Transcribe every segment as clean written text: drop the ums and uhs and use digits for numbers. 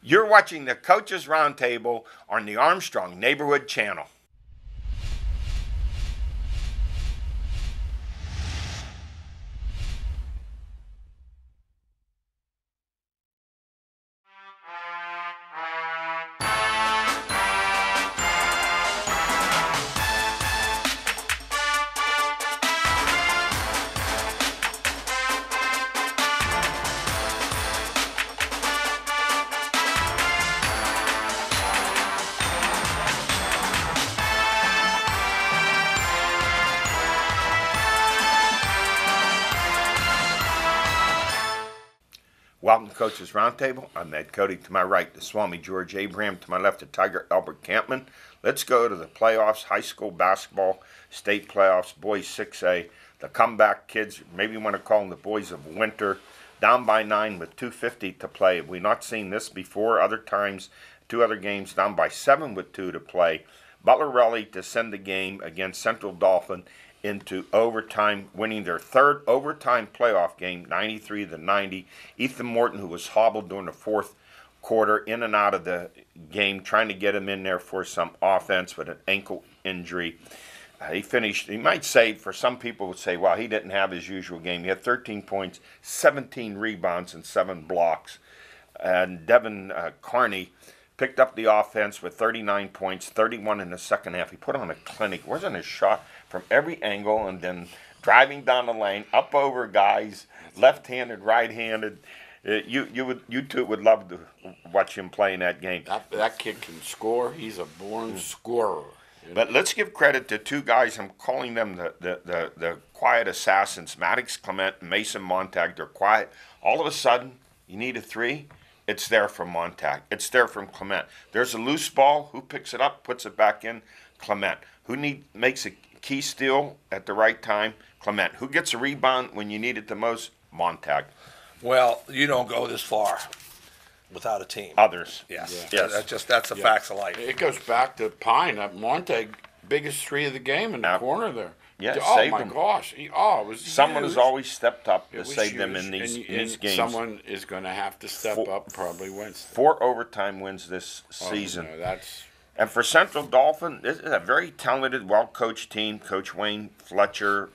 You're watching the Coaches Roundtable on the Armstrong Neighborhood Channel. Welcome to Coaches Roundtable. I'm Ed Codi. To my right, the Swami George Abraham. To my left, the Tiger Albert Campman. Let's go to the playoffs, high school basketball, state playoffs, boys 6A. The comeback kids, maybe you want to call them the boys of winter, down by 9 with 2:50 to play. We've not seen this before. Other times, two other games down by 7 with 2 to play. Butler rallied to send the game against Central Dauphin into overtime, winning their third overtime playoff game, 93-90. Ethan Morton, who was hobbled during the fourth quarter, in and out of the game, trying to get him in there for some offense with an ankle injury. He finished, you might say, for some people would say, well, he didn't have his usual game. He had 13 points, 17 rebounds, and 7 blocks. And Devin Carney picked up the offense with 39 points, 31 in the second half. He put on a clinic. Wasn't a shot from every angle, and then driving down the lane, up over guys, left-handed, right-handed. You two would love to watch him play in that game. That kid can score. He's a born scorer. But let's give credit to two guys. I'm calling them the quiet assassins, Maddox Clement and Mason Montag. They're quiet. All of a sudden, you need a three. It's there from Montag. It's there from Clement. There's a loose ball. Who picks it up, puts it back in? Clement. Who makes a key steal at the right time? Clement. Who gets a rebound when you need it the most? Montag. Well, you don't go this far without a team. Others. Yes. Yeah. Yes. That's the facts of life. It goes back to Pine. Montag, biggest three of the game in the corner there. Yeah, oh saved my them. Gosh! It was someone huge. has always stepped up It to was save them huge. in these And games. Someone is going to have to step up probably Wednesday. 4 overtime wins this season. No, that's And for Central Dauphin, this is a very talented, well-coached team. Coach Wayne Fletcher,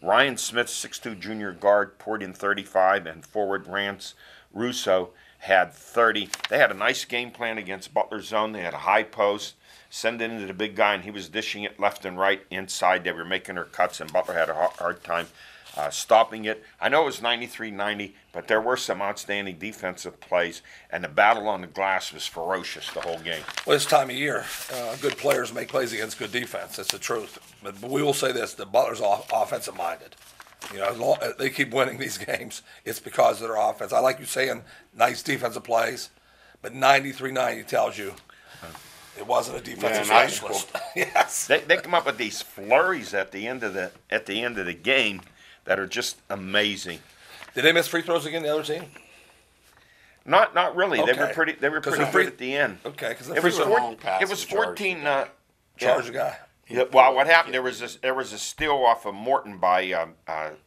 Ryan Smith, 6'2 junior guard, poured in 35, and forward Rance Russo had 30. They had a nice game plan against Butler zone. They had a high post, send it into the big guy, and he was dishing it left and right inside. They were making their cuts, and Butler had a hard time stopping it. I know it was 93-90, but there were some outstanding defensive plays, and the battle on the glass was ferocious the whole game. Well, this time of year, good players make plays against good defense. That's the truth. But we will say this: the Butler's offensive minded. You know, as long as they keep winning these games, it's because of their offense. I like you saying nice defensive plays, but 93-90 tells you it wasn't a defensive specialist. Yes. They come up with these flurries at the end of the game that are just amazing. Did they miss free throws again, the other team? Not really. Okay. They were pretty good at the end. Okay, because It was long pass it was and charge 14. charge the guy. Yeah, well, what happened? There was a steal off of Morton by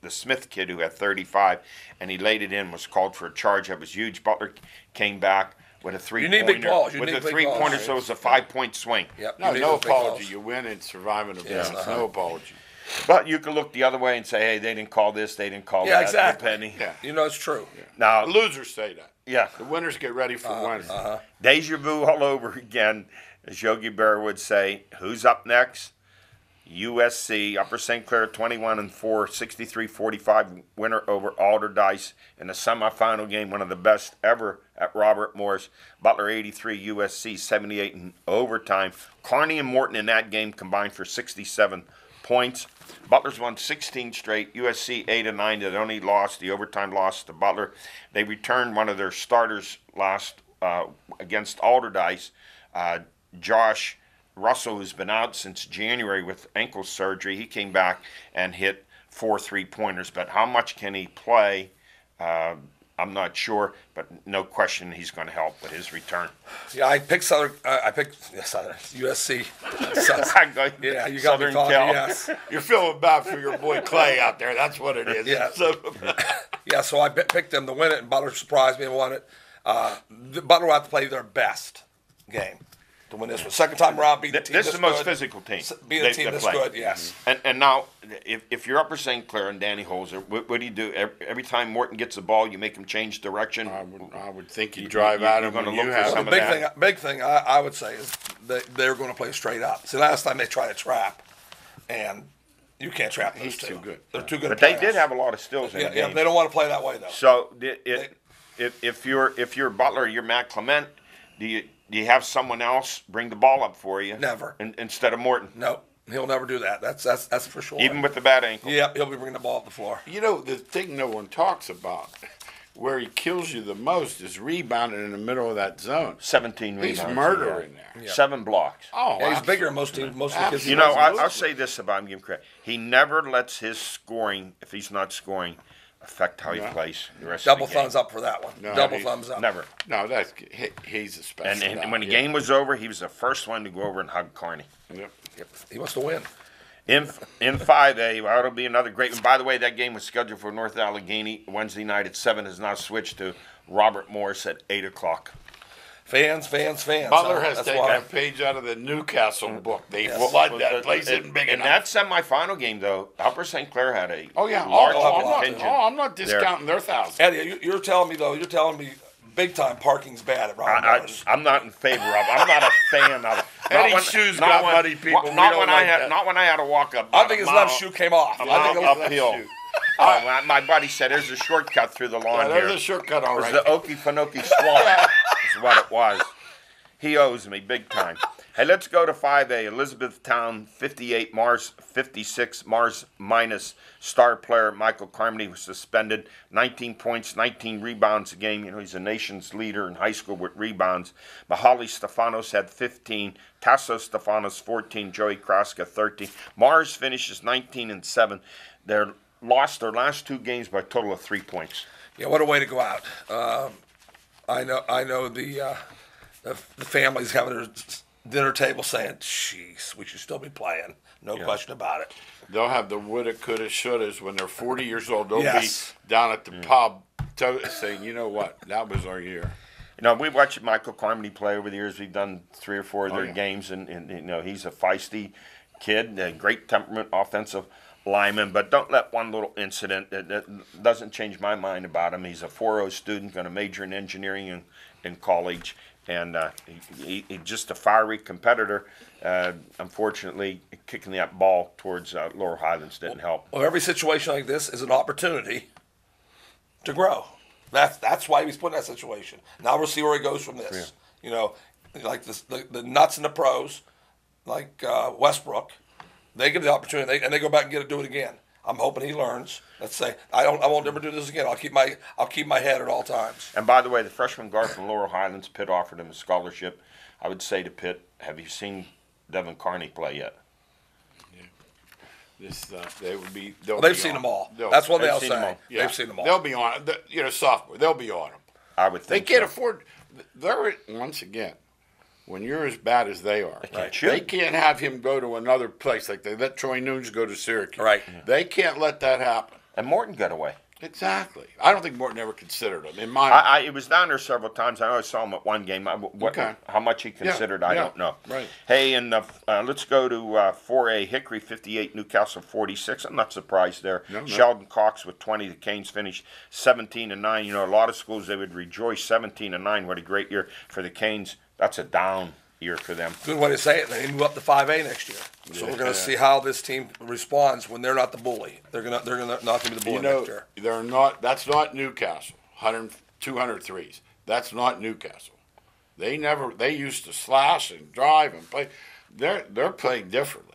the Smith kid who had 35, and he laid it in. Was called for a charge that was huge. Butler came back with a three-pointer. You need big balls. With a three-pointer, so it was a 5-point swing. Yep. no apology. You win and surviving a business. No apology. But you could look the other way and say, hey, they didn't call this, they didn't call that. Exactly. Penny. Yeah. You know it's true. Now, The losers say that. yeah, The winners get ready for Wednesday. deja vu all over again, as Yogi Berra would say. Who's up next? USC, Upper St. Clair, 21-4, 63-45 winner over Alderdice in the semifinal game, one of the best ever at Robert Morris. Butler 83, USC 78 in overtime. Kearney and Morton in that game combined for 67 points. Butler's won 16 straight. USC 8-9. They only lost the overtime loss to Butler. They returned one of their starters last against Alderdice, Josh Russell, who's been out since January with ankle surgery. He came back and hit 4 3-pointers. But how much can he play? I'm not sure, but no question he's going to help with his return. Yeah, I picked Southern. USC. Yeah, you got Southern me talking. Cal. Yes. You're feeling bad for your boy Clay out there. That's what it is. Yeah. So, Yeah, so I picked them to win it, and Butler surprised me and won it. Butler will have to play their best game to win this one. Second time around, beat a team This is the most good. physical team. Beat a team this good, yes. And now, if you're Upper St. Clair and Danny Holzer, what do you do? Every time Morton gets the ball, you make him change direction? I would think you drive at him gonna when look you for have some The of that. big thing I would say is they're going to play straight up. See, last time they tried to trap, and you can't trap those He's two. too good. They're too good. But at they did playoffs. have a lot of stills in Yeah, the yeah, game. they don't want to play that way though. So if you're Butler, you're Matt Clement, do you have someone else bring the ball up for you? Never. Instead of Morton. No, he'll never do that. That's for sure. Even with the bad ankle. Yeah, he'll be bringing the ball up the floor. You know, the thing no one talks about, where he kills you the most, is rebounding in the middle of that zone. 17 He's rebounds. murdering there. Yeah. 7 blocks. Oh, Yeah, he's absolutely. bigger than most teams. Most of the kids. You know, I'll Absolutely. say this about him, give him credit. He never lets his scoring, if he's not scoring, affect how he No. plays the rest Double of the game. thumbs up for that one. No, Double he's thumbs up. Never. No, he's a special And guy, when the yeah. game was over, he was the first one to go over and hug Carney. Yep. He wants to win. In 5A, well, it'll be another great one. By the way, that game was scheduled for North Allegheny Wednesday night at 7. Has now switched to Robert Morris at 8 o'clock. Fans. Butler huh? has That's taken why. a page out of the Newcastle book. They Yes. flood that place isn't big In enough. that semifinal game, though, Upper St. Clair had a Oh yeah, large oh, contingent. I'm not discounting their thousand. Eddie, you're telling me though. You're telling me big time parking's bad at Ron Brothers. I'm not in favor of. I'm not a fan of. Eddie's shoes got muddy, people. We Not don't when like I had. that. Not when I had to walk up. I think his left shoe came off. A I mile think it was uphill. shoe. My buddy said, "There's a shortcut through the lawn There's here." a shortcut, all It was right. the Okefenokee Swamp. Is what it was. He owes me big time. Hey, let's go to 5A. Elizabethtown 58, Mars 56. Mars minus star player Michael Carmody was suspended. 19 points, 19 rebounds a game. You know, he's a nation's leader in high school with rebounds. Mahali Stefanos had 15. Tasso Stefanos 14. Joey Kraska 13. Mars finishes 19-7. They lost their last 2 games by a total of 3 points. Yeah, what a way to go out. I know the family's having their dinner table saying, "Jeez, we should still be playing." No question about it. They'll have the woulda, coulda, shouldas when they're 40 years old. They'll Yes. be down at the pub saying, "You know what? That was our year." You know, we've watched Michael Carmody play over the years. We've done 3 or 4 of their yeah. games, and you know, he's a feisty kid, a great temperament, offensive lineman. But don't let one little incident that doesn't change my mind about him. He's a 4.0 student, going to major in engineering in college, and he's just a fiery competitor. Unfortunately, kicking that ball towards Laurel Highlands didn't help. Well, every situation like this is an opportunity to grow. That's why he was put in that situation. Now we'll see where he goes from this. You know, like the nuts in the pros, like Westbrook, they give the opportunity and they go back and do it again. I'm hoping he learns. Let's say I won't ever do this again. I'll keep my head at all times. And by the way, the freshman guard from Laurel Highlands, Pitt offered him a scholarship. I would say to Pitt, have you seen Devin Carney play yet? They would be. They've seen them all. That's what they'll seen them say. all. Yeah. They've seen them all. They'll be on. You know, sophomore. They'll be on them. I would They think can't so. afford. They're once again. When you're as bad as they are, can't they shoot. can't have him go to another place like they let Troy Nunes go to Syracuse. Right. They can't let that happen. And Morton got away. Exactly. I don't think Morton ever considered him. In my It was down there several times. I know I saw him at one game. Okay. How much he considered, I yeah, don't know. right. Hey, and let's go to 4A. Hickory 58, Newcastle 46. I'm not surprised there. No. Sheldon Cox with 20. The Canes finished 17-9. You know, a lot of schools, they would rejoice 17-9. What a great year for the Canes. That's a down year for them. Good way to say it. They move up to 5A next year. So we're going to see how this team responds when they're not the bully. They're not going to be the bully You know, next year. they're not. That's not Newcastle. 200 threes. That's not Newcastle. They used to slash and drive and play. They're playing differently.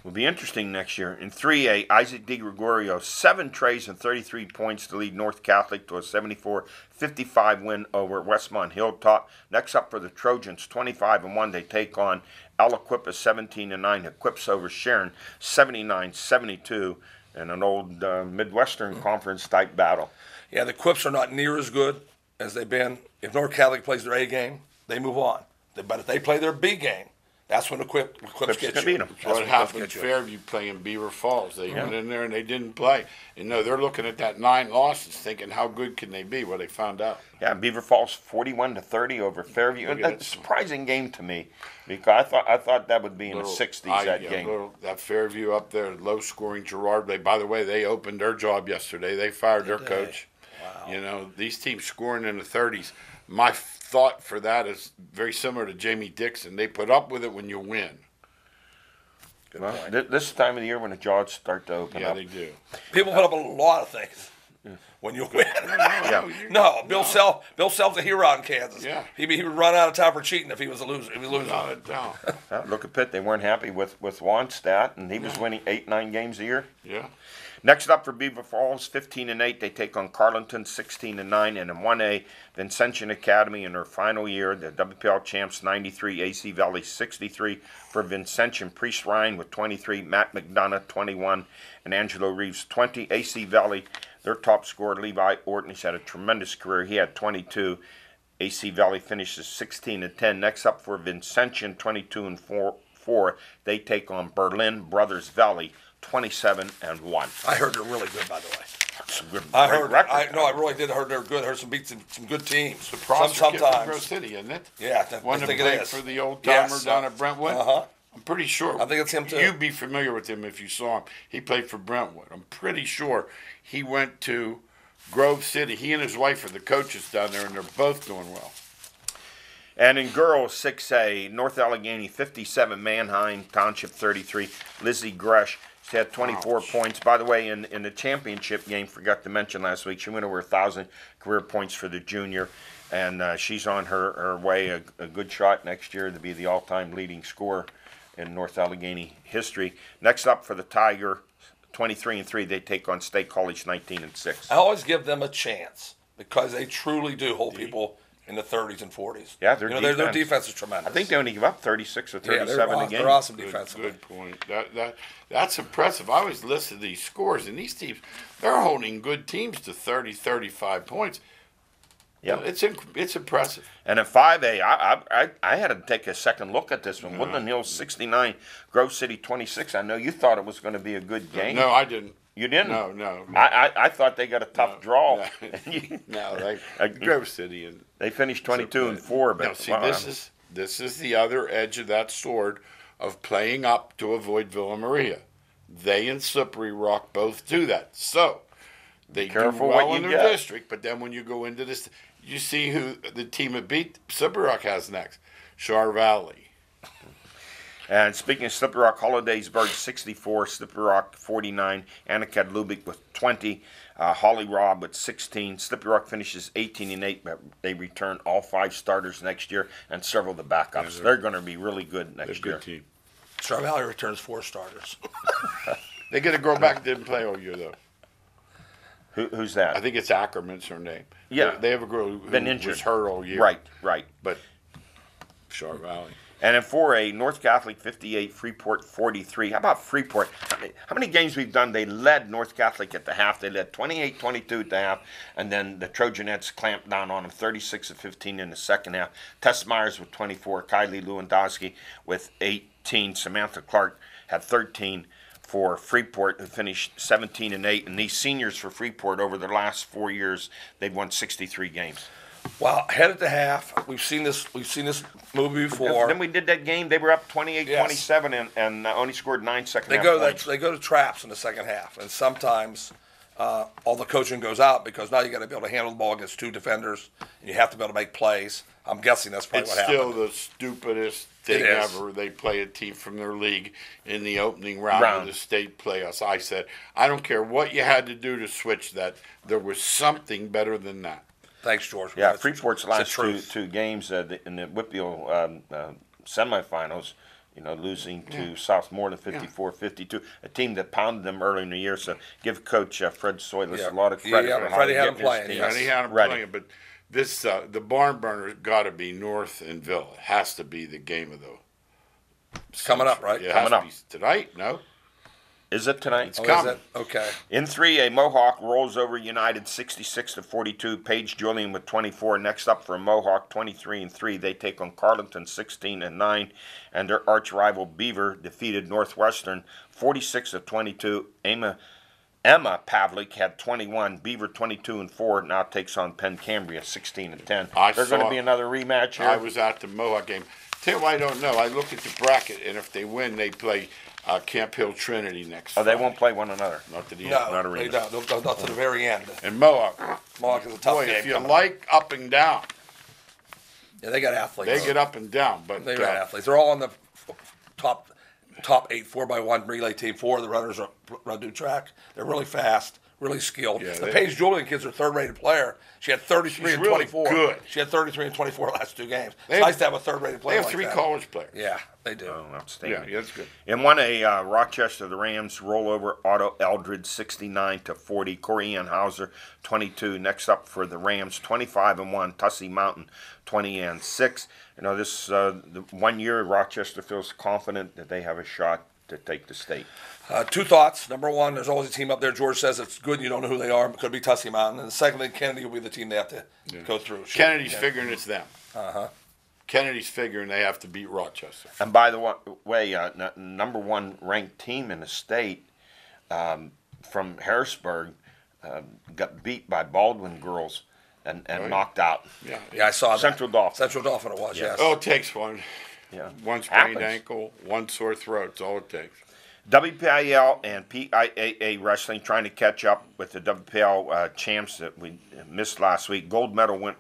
Will be interesting next year. In 3A, Isaac DiGregorio, 7 trays and 33 points to lead North Catholic to a 74-55 win over Westmont Hilltop. Next up for the Trojans, 25-1. They take on El Equipa 17-9. Equips over Sharon 79-72 in an old Midwestern Conference type battle. Yeah, the Quips are not near as good as they've been. If North Catholic plays their A game, they move on. But if they play their B game, That's when the Quips get can you. beat 'em. That's What when the Quips happened get you. Fairview playing Beaver Falls? They went in there and they didn't play. And no, they're looking at that 9 losses, thinking how good can they be? Well, they found out. Yeah, Beaver Falls 41-30 over Fairview. Look And at that's a it. surprising game to me because I thought that would be in the Little- 60s that game. That Fairview up there, low scoring Girard. By the way, they opened their job yesterday. They fired their Did they? coach. Wow. You know, these teams scoring in the 30s. My thought for that is very similar to Jamie Dixon. They put up with it when you win. Good Well, point. this time of the year when the jaws start to open Yeah, up. they do. People put up a lot of things when you win. No, Bill Self's a hero in Kansas. Yeah. He would run out of time for cheating if he was a loser. If he was losing. Without a doubt. Look at Pitt. They weren't happy with Wannstedt, and he was winning 8-9 games a year. Yeah. Next up for Beaver Falls, 15-8. They take on Carleton, 16-9, and in 1A, Vincentian Academy in their final year, the WPL champs 93, AC Valley 63 for Vincentian. Priest Ryan with 23, Matt McDonough 21, and Angelo Reeves 20. AC Valley, their top scorer Levi Orton, he's had a tremendous career. He had 22. AC Valley finishes 16-10. Next up for Vincentian, 22-4. They take on Berlin Brothers Valley. 27-1. I heard they're really good, by the way. Some good, I great heard. record. I really did. I heard they're good. I heard some beat some good teams. The prosecutor from Grove Sometimes. City, isn't it? Yeah, One I that think it played is. for the old timer Yes. down at Brentwood. Uh-huh. I'm pretty sure. I think it's him, too. You'd be familiar with him if you saw him. He played for Brentwood. I'm pretty sure he went to Grove City. He and his wife are the coaches down there, and they're both doing well. And in girls 6A, North Allegheny 57, Manheim Township 33. Lizzie Gresh, she had 24 points. By the way, in the championship game, forgot to mention last week, she went over 1,000 career points for the junior. And she's on her way, a good shot next year to be the all-time leading scorer in North Allegheny history. Next up for the Tiger, 23-3, they take on State College 19-6. I always give them a chance because they truly do hold people in the 30s and 40s. Yeah, their their defense. defense is tremendous. I think they only give up 36 or yeah, 37 a game. they're awesome Good, defensively. good point. That's impressive. I always listen to these scores, and these teams, they're holding good teams to 30, 35 points. Yeah, It's impressive. And in 5A, I had to take a second look at this one. Woodland Hills 69, Grove City 26. I know you thought it was going to be a good game. No, I didn't. You didn't? No. I thought they got a tough draw. No, Grove City and They finished 22-4. But now, see, wow, this is the other edge of that sword of playing up to avoid Villa Maria. They and Slippery Rock both do that. So they do careful well what in you their get. district, but then when you go into this, you see who the team that beat Slippery Rock has next. Char Valley. And speaking of Slippery Rock, Hollidaysburg 64, Slippery Rock 49, Anakat Lubick with 20, Holly Robb with 16. Slippery Rock finishes 18-8, but they return all 5 starters next year and several of the backups. Yeah, they're going to be really good They're a next year. good team. Star Valley returns 4 starters. They get a girl back that didn't play all year, though. Who's that? I think it's Ackerman's her name. Yeah. They have a girl who Been injured. was hurt all year. Right. But Char Valley. And in 4A, North Catholic 58, Freeport 43. How about Freeport? How many games we've done? They led North Catholic at the half. They led 28-22 at the half, and then the Trojanettes clamped down on them 36-15 in the second half. Tess Myers with 24, Kylie Lewandowski with 18, Samantha Clark had 13 for Freeport, who finished 17-8. And these seniors for Freeport over their last 4 years, they've won 63 games. Well, headed to half. We've seen this movie before. Then we did that game. They were up 28-27 and only scored 9 second half points. They go to traps in the second half, and sometimes all the coaching goes out because now you got to be able to handle the ball against 2 defenders, and you have to be able to make plays. I'm guessing that's probably It's what still happened. the stupidest thing It is. ever. They play a team from their league in the opening round of the state playoffs. I said, I don't care what you had to do to switch that. There was something better than that. Thanks, George. Yeah, That's- Freeport's it's the last truth. two games in the Whitfield semifinals, losing to Southmoreland 54-52, a team that pounded them early in the year. So give Coach Fred Soyless a lot of credit. Yeah, for how Freddie he had get him his playing, team yes. And he had them ready. playing, but this the barn burner got to be North and Villa. It has to be the game of the Coming up, right? Yeah, it Coming has to up. be tonight. No, Is it tonight? It's Oh, coming. is it? Okay. In 3A, Mohawk rolls over United 66-42. Page Julian with 24. Next up for Mohawk, 23-3. They take on Carleton 16-9, and their arch rival Beaver defeated Northwestern 46-22. Emma Pavlik had 21. Beaver 22-4. Now takes on Penn Cambria 16-10. There's going to be another rematch here. I was at the Mohawk game. Tell you what I don't know. I looked at the bracket, and if they win, they play Camp Hill Trinity next. Oh, they Friday. won't play one another. Not to the end. Not No, they arena. don't. They'll go not to the very end. And Mohawk. Mohawk is a tough Boy, game. if you coming. like up and down, Yeah, they got athletes. they get up and down. But They got athletes. They're all on the top 8 4x1 relay team. 4 of the runners run do track. They're really fast, really skilled. Yeah, the they- Paige Julian kids are third-rated player. She had 33 She's and really 24. good. She had 33 and 24 last 2 games. They It's have- nice to have a third-rated they player have like 3 that. college players. Yeah, they do. Oh, outstanding. Yeah, that's good. In 1A, Rochester, the Rams roll over Otto Eldred 69-40. Corey Ann Hauser 22. Next up for the Rams 25-1. Tussey Mountain 20-6. You know, this the 1 year Rochester feels confident that they have a shot to take the state. 2 thoughts. Number one, there's always a team up there. George says it's good. You don't know who they are. It could be Tussey Mountain. And secondly, Kennedy will be the team they have to go through. Kennedy's figuring it's them. Kennedy's figuring they have to beat Rochester. And by the way, number 1 ranked team in the state from Harrisburg got beat by Baldwin girls and knocked out. Yeah, I saw that. Central Dolphin. Central Dolphin it was, yes. Oh, it takes one. Yeah. One sprained Happens. ankle, one sore throat. That's all it takes. WPIL and PIAA Wrestling trying to catch up with the WPL champs that we missed last week. Gold medal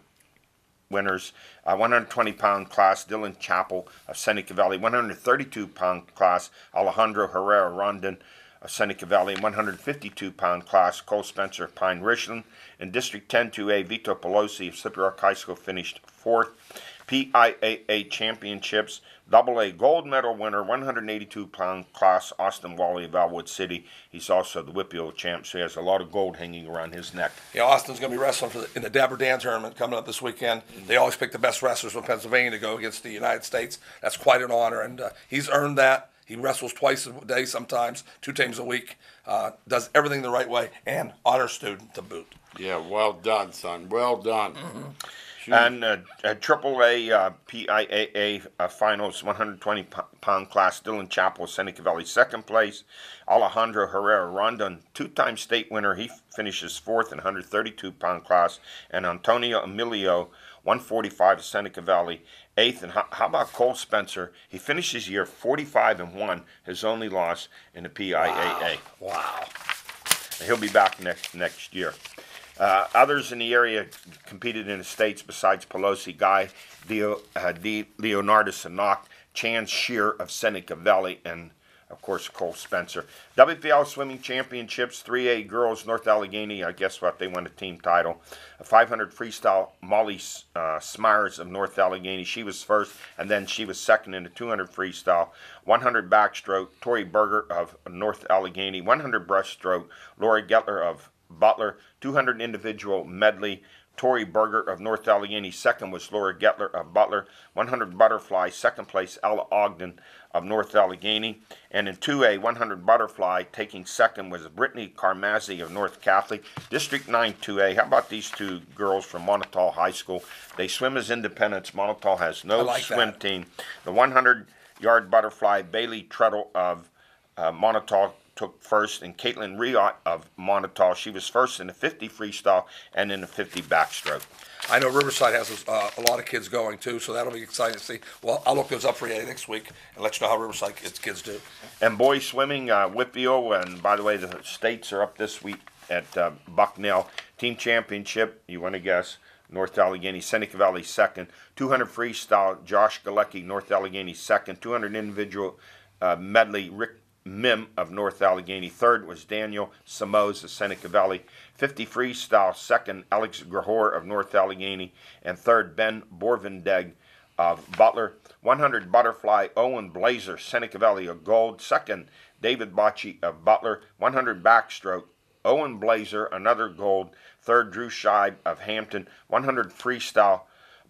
winners, 120-pound class, Dylan Chappell of Seneca Valley. 132-pound class, Alejandro Herrera Rondon of Seneca Valley. 152-pound class, Cole Spencer of Pine Richland. In District 10 2A, Vito Pelosi of Slippery Rock High School finished 4th. PIAA Championships, AA gold medal winner, 182-pound class, Austin Wally of Elwood City. He's also the WPIAL champ, so he has a lot of gold hanging around his neck. Yeah, Austin's going to be wrestling in the Dabber Dan tournament coming up this weekend. They always pick the best wrestlers from Pennsylvania to go against the United States. That's quite an honor, and he's earned that. He wrestles twice a day, sometimes 2 times a week. Does everything the right way, and honor student to boot. Yeah, well done, son. Well done. And AAA PIAA finals, 120-pound class, Dylan Chappell, Seneca Valley, 2nd place. Alejandro Herrera Rondon, 2-time state winner. He finishes 4th in 132-pound class. And Antonio Emilio, 145 Seneca Valley, 8th. And how about Cole Spencer? He finishes the year 45-1, his only loss in the PIAA. Wow. He'll be back next year. Others in the area competed in the states besides Pelosi, Guy Leonardus Sanok, Chance Shear of Seneca Valley, and of course Cole Spencer. WPL Swimming Championships, 3A girls, North Allegheny. Guess what? They won the team title. 500 freestyle, Molly Smyers of North Allegheny. She was 1st, and then she was 2nd in the 200 freestyle. 100 backstroke, Tori Berger of North Allegheny. 100 breaststroke, Laura Gettler of Butler. 200 individual medley, Tori Berger of North Allegheny. 2nd was Laura Gettler of Butler. 100 butterfly, 2nd place, Ella Ogden of North Allegheny. And in 2A, 100 butterfly, taking 2nd was Brittany Carmazzi of North Catholic. District 9 2A, how about these 2 girls from Montauk High School? They swim as independents. Montauk has no swim team. The 100-yard butterfly, Bailey Treadle of Montauk took 1st, and Caitlin Riot of Montauk, she was 1st in the 50 freestyle and in the 50 backstroke. I know Riverside has a lot of kids going too, so that'll be exciting to see. Well, I'll look those up for you next week and let you know how Riverside kids do. And boys swimming, WPIAL, and by the way, the states are up this week at Bucknell. Team championship, you want to guess, North Allegheny, Seneca Valley 2nd. 200 freestyle, Josh Galecki, North Allegheny 2nd. 200 individual medley, Rick Mim of North Allegheny. 3rd was Daniel Samos of Seneca Valley. 50 freestyle, 2nd, Alex Grahor of North Allegheny. And 3rd, Ben Borvindeg of Butler. 100 butterfly, Owen Blazer, Seneca Valley of gold. 2nd, David Bocci of Butler. 100 backstroke, Owen Blazer, another gold. 3rd, Drew Scheib of Hampton. 100 freestyle,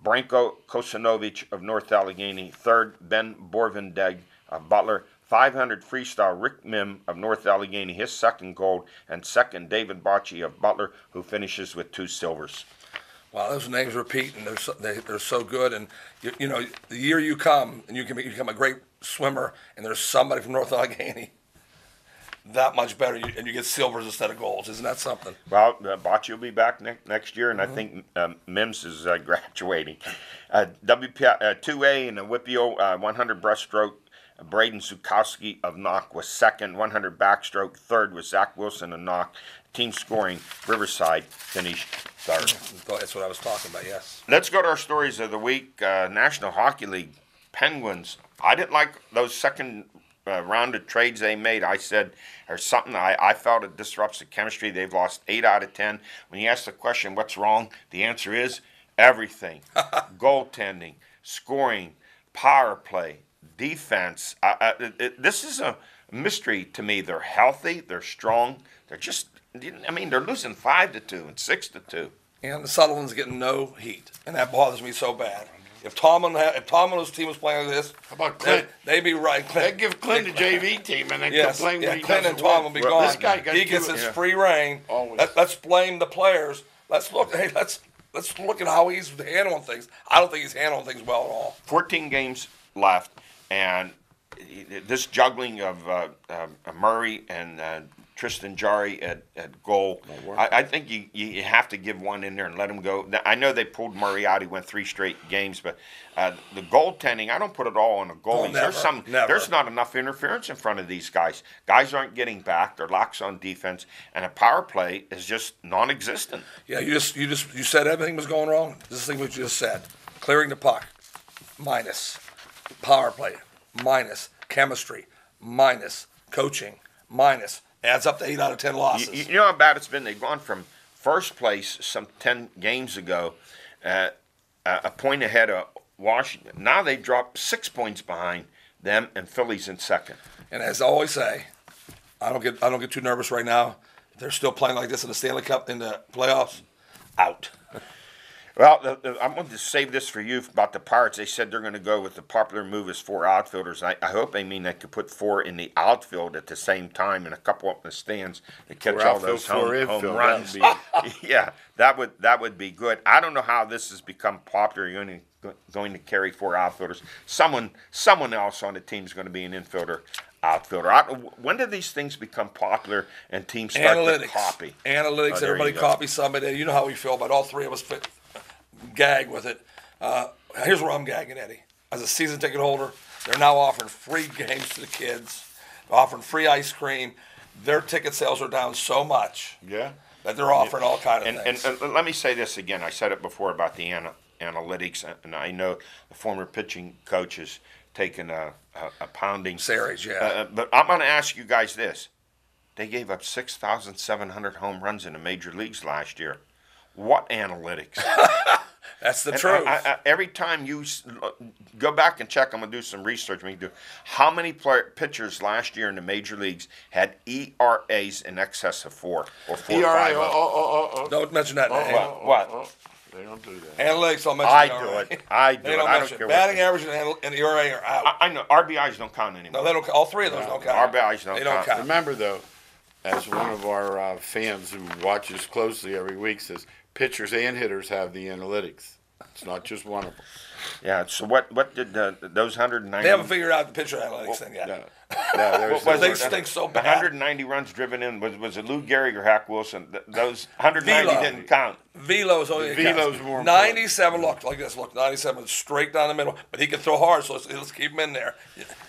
Branko Kosanovic of North Allegheny. 3rd, Ben Borvindeg of Butler. 500 freestyle Rick Mim of North Allegheny, his second gold, and second David Bocci of Butler, who finishes with 2 silvers. Wow, those names repeat, and they're so good. And you know, the year you come and you can become a great swimmer, and there's somebody from North Allegheny that much better, and you get silvers instead of golds. Isn't that something? Well, Bocci will be back next year, and I think Mims is graduating. 2A in the Whippio 100 breaststroke, Braden Zukowski of Knock was second. 100 backstroke, third was Zach Wilson of Knock. Team scoring, Riverside finished third. That's what I was talking about, yes. Let's go to our stories of the week. National Hockey League, Penguins. I didn't like those second round of trades they made. I said there's something, I felt it disrupts the chemistry. They've lost 8 out of 10. When you ask the question, what's wrong? The answer is everything. Goaltending, scoring, power play, defense. This is a mystery to me. They're healthy. They're strong. They're just, I mean, they're losing 5-2 and 6-2. And the Sutherland's getting no heat, and that bothers me so bad. If Tomlin's team was playing like this, how about Clint? They'd be right. They'd give Clint the JV team, and they complain when he Clint doesn't and Tom will be gone. This guy he gets his free reign. Let's blame the players. Let's look. Hey, let's look at how he's handling things. I don't think he's handling things well at all. 14 games left, and this juggling of Murray and Tristan Jarry at goal, I think you have to give one in there and let him go. I know they pulled Murray out. He went 3 straight games, but the goaltending, I don't put it all on the goalies. There's not enough interference in front of these guys. Guys aren't getting back. They're lax on defense, and a power play is just non-existent. Yeah, you said everything was going wrong. This is the thing what you just said. Clearing the puck, minus. Power play, minus. Chemistry, minus. Coaching, minus. Adds up to 8 out of 10 losses. You know how bad it's been? They've gone from first place some 10 games ago, a point ahead of Washington. Now they've dropped 6 points behind them, and Philly's in second. And as I always say, I don't get too nervous right now. If they're still playing like this in the Stanley Cup in the playoffs, out. Well, I'm going to save this for you about the Pirates. They said they're going to go with the popular move as 4 outfielders. I hope they mean they could put 4 in the outfield at the same time and a couple up in the stands to catch all those home runs. Yeah, that would be good. I don't know how this has become popular. You're going to carry 4 outfielders. Someone else on the team is going to be an infielder. Outfielder. When do these things become popular and teams start to copy? Analytics. Everybody copies somebody. You know how we feel about all 3 of us. Gag with it. Here's where I'm gagging, Eddie. As a season ticket holder, they're now offering free games to the kids. They're offering free ice cream. Their ticket sales are down so much that they're offering all kinds of things. And let me say this again. I said it before about the analytics, and I know the former pitching coach has taken a pounding. Series, but I'm going to ask you guys this. They gave up 6,700 home runs in the major leagues last year. What analytics? That's the truth. Every time you go back and check, I'm going to do some research. How many pitchers last year in the major leagues had ERAs in excess of 4 or 4 ERA, 5? Don't mention that name. What? They don't do that. Analytics don't mention I do it. I don't care. Batting average and ERA are out. I know. RBIs don't count anymore. No, they don't. All 3 of those don't count. RBIs don't count. Remember, though, as one of our fans who watches closely every week says, pitchers and hitters have the analytics. It's not just one of them. Yeah. So what did those 190? They haven't figured out the pitcher analytics thing yet. They stink so bad. 190 runs driven in was it Lou Gehrig or Hack Wilson? Those 190 didn't count. Velo's only more 97 looked like this. Look, 97 straight down the middle, but he can throw hard, so let's keep him in there.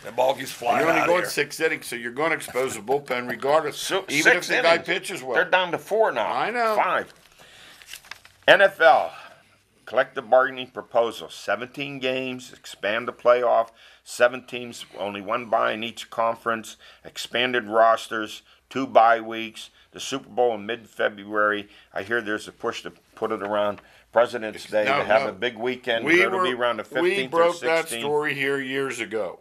The ball keeps flying. You're only going here. 6 innings, so you're going to expose the bullpen regardless. Even if the guy pitches well, they're down to 4 now. I know. 5. NFL. Collective bargaining proposal, 17 games, expand the playoff, 7 teams, only 1 bye in each conference, expanded rosters, 2 bye weeks, the Super Bowl in mid-February. I hear there's a push to put it around President's Day to have a big weekend. It'll be around the 15th or 16th. We broke that story here years ago.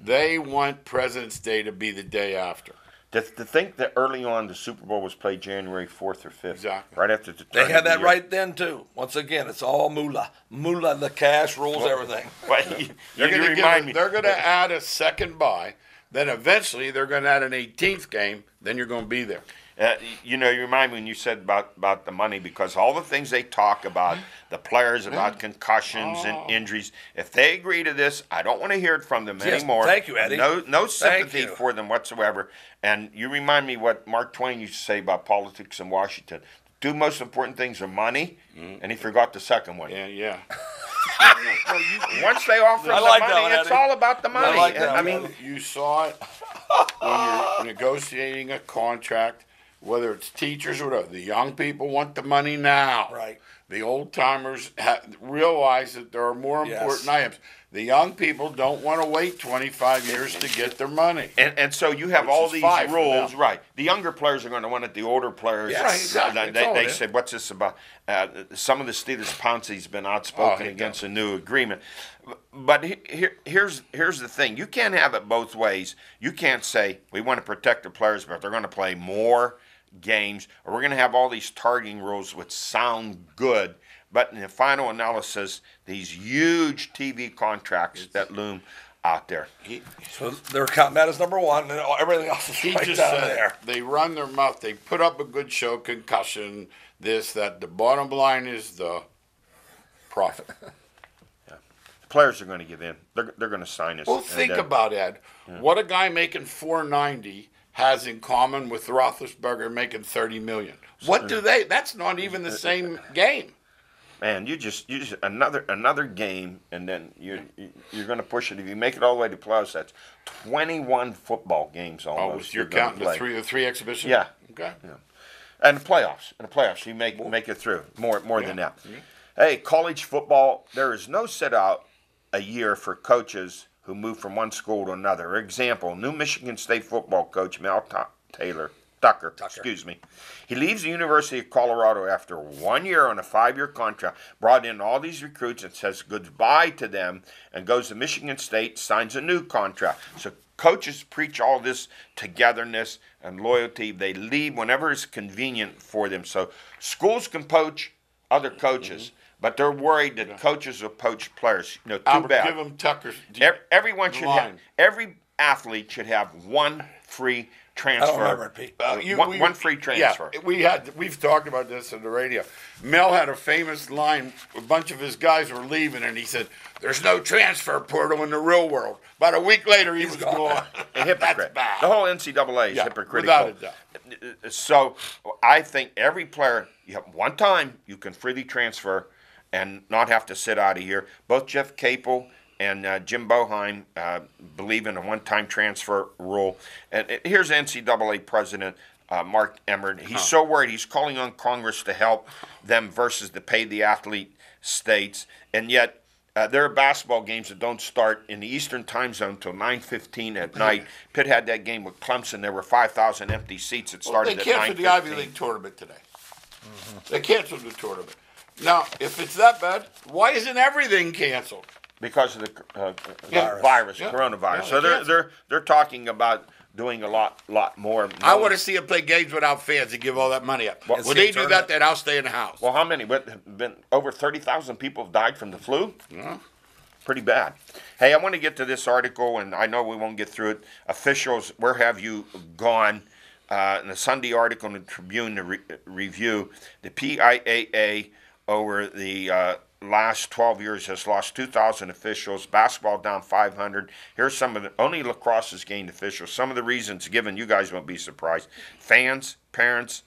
They want President's Day to be the day after. To think that early on the Super Bowl was played January 4th or 5th. Exactly. Right after the They had that right then, too. Once again, it's all moolah. Moolah, the cash rules everything. They're going to add a second bye then eventually they're going to add an 18th game. Then you're going to be there. You remind me when you said about the money, because all the things they talk about, the players, about concussions and injuries, if they agree to this, I don't want to hear it from them anymore. Thank you, Eddie. No sympathy for them whatsoever. And you remind me what Mark Twain used to say about politics in Washington. The two most important things are money, and he forgot the second one. Yeah. Once they offer the like that money, one, it's Eddie. all about the money. I like that I one. mean, You saw it when you're negotiating a contract, whether it's teachers or whatever. The young people want the money now. Right. The old timers realize that there are more important items. The young people don't want to wait 25 years to get their money. And so you have Which all is these 5 for rules, them. right? The younger players are going to want it. The older players, Yes. Right, exactly. they say, "What's this about?" Some of the Steelers, Pouncey's been outspoken against a new agreement. But here's the thing: you can't have it both ways. You can't say we want to protect the players, but they're going to play more games, or we're going to have all these targeting rules which sound good. But in the final analysis, these huge TV contracts that loom out there. So they're counting that as number one, and everything else is He right just down said there. they run their mouth. They put up a good show, concussion, this, that. The bottom line is the profit. Players are going to give in. They're going to sign this. Well, think about Ed. What a guy making $490 has in common with Roethlisberger making $30 million. What do they? That's not even the same game. Man, you just another game, and then you're going to push it. If you make it all the way to playoffs, that's 21 football games almost. So you're counting the three exhibitions? Yeah. Okay. Yeah. And the playoffs, you make it through more than that. Mm-hmm. Hey, college football, there is no sit out a year for coaches who move from one school to another. Example: new Michigan State football coach Mel Tucker. Excuse me. He leaves the University of Colorado after 1 year on a 5-year contract, brought in all these recruits and says goodbye to them, and goes to Michigan State, signs a new contract. So coaches preach all this togetherness and loyalty. They leave whenever it's convenient for them. So schools can poach other coaches, but they're worried that coaches will poach players. Too Albert, bad. give them Tucker's. Everyone should have. Every athlete should have one free transfer. I don't remember it, Pete. One free transfer. Yeah, we've talked about this on the radio. Mel had a famous line. A bunch of his guys were leaving, and he said, "There's no transfer portal in the real world." About a week later, he was gone. A hypocrite. That's bad. The whole NCAA is hypocritical. Without a doubt. So I think every player, you have one time you can freely transfer and not have to sit out a year. Both Jeff Capel and Jim Boeheim believe in a one-time transfer rule. And here's NCAA President Mark Emmert. He's so worried. He's calling on Congress to help them versus to pay the athlete states. And yet there are basketball games that don't start in the Eastern time zone until 9:15 at night. Pitt had that game with Clemson. There were 5,000 empty seats. It started at 9:15. They canceled the Ivy League tournament today. They canceled the tournament. Now, if it's that bad, why isn't everything canceled? Because of the Virus. coronavirus. Yeah, So they're talking about doing a lot more. I want to see them play games without fans and give all that money up. Well, When they do that, then I'll stay in the house. Well, how many? Been over 30,000 people have died from the flu? Yeah. Pretty bad. Hey, I want to get to this article, and I know we won't get through it. Officials, where have you gone? In the Sunday article in the Tribune, the review, the PIAA over the last 12 years has lost 2,000 officials. Basketball down 500. Here's some of the, only lacrosse has gained officials. Some of the reasons given, you guys won't be surprised. Fans, parents,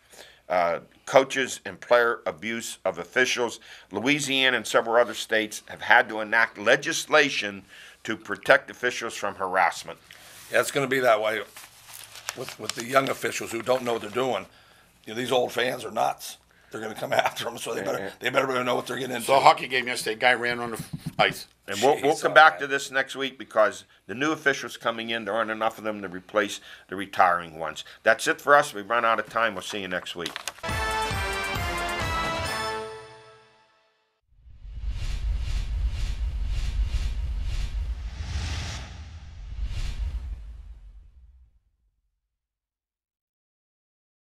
coaches, and player abuse of officials. Louisiana and several other states have had to enact legislation to protect officials from harassment. Yeah, it's going to be that way with the young officials who don't know what they're doing. These old fans are nuts. They're going to come after them, so they better know what they're getting into. So a hockey game yesterday, guy ran on the ice. And we'll come back to this next week because the new officials coming in, there aren't enough of them to replace the retiring ones. That's it for us. We've run out of time. We'll see you next week.